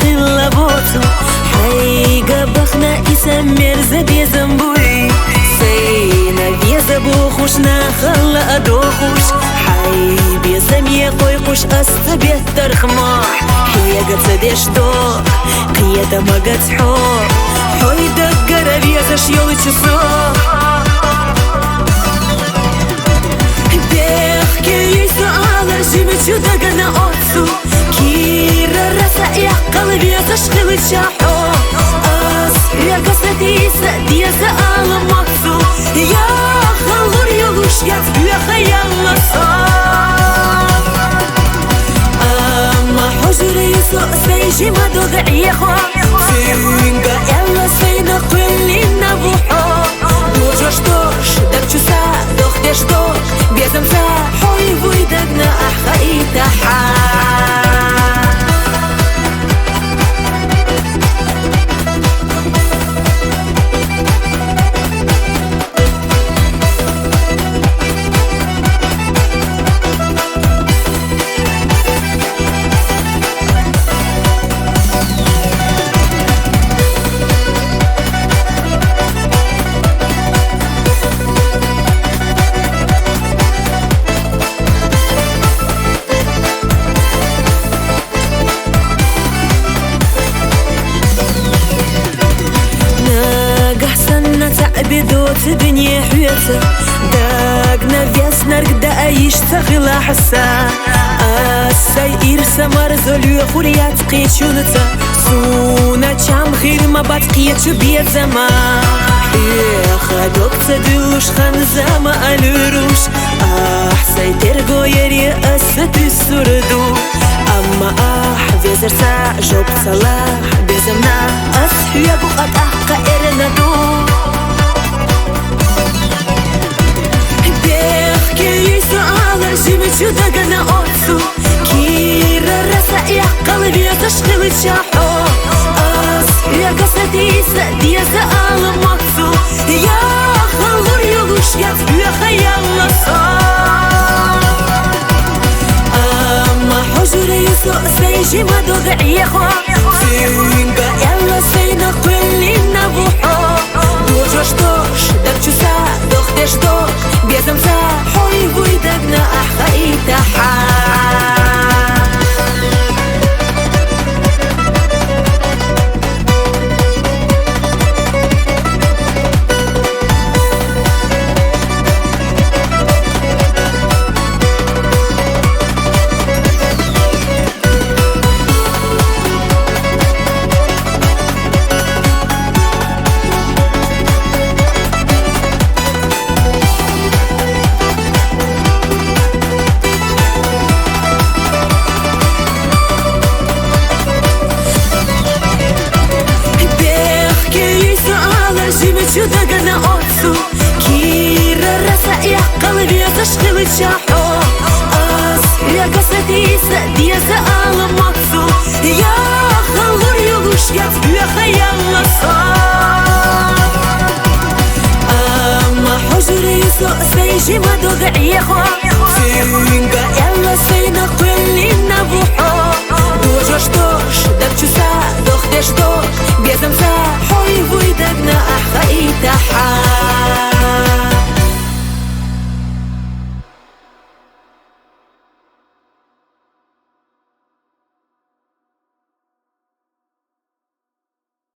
خلا بوتو حيقا بخنا إسم مرزا بيزم بوي سينا بيزا بوخوشنا خلا أدوخوش حي بيزم يقوي قوش أستبيت ترخماح حيقا تسديش دو قيادة ما قد حور حوي دقر بيزا شيولي تشسوح Чудо на отцу Кира раса я qalbi zashqil shaho As ya qasatisa dia ala maqsu Ya khalur yulush ya ya khayalla sa Amma hujri yusu sayji madud'i khwa Singa yalla sayna qillina buho Doja shtosh dakchu sa dokhde shtosh Bezam sa hoy vuydagna ahqaita ha بدوت بني حياته داقنا فياس نرقد ايش تغلى حسا السير سمر زولو خوريات قيشونتا سونا چام خير ما باتقيت بيت زمان خدوك تدوش خنزامة الروش سيتر غويري أسد السردو أما فيزر سا جوب صلاح بزمنا أسحيا بقات أحقا إرندو Чудо на отцу Кира раса я qalbi zashqil shaho As ya qasatisa dia ala maqsu Ya khalur yulush ya khayalla sa Amma hujri yusu sayji madud'i khwa Singa yalla sayna qillina buho Doja shtosh dakchu sa dokhde shtosh Bezam sa hoy vuydagna ahqaita ha Чудо на отцу Кира раса я qalbi zashqil shaho As ya qasatisa dia ala maqsu Ya khalur yulush ya khayalla sa Amma hujri yusu sayji madud'i khwa Singa yalla sayna qillina buho Doja shtosh dakchu sa dokhde shtosh Bezam sa hoy vuydagna ahqaita ha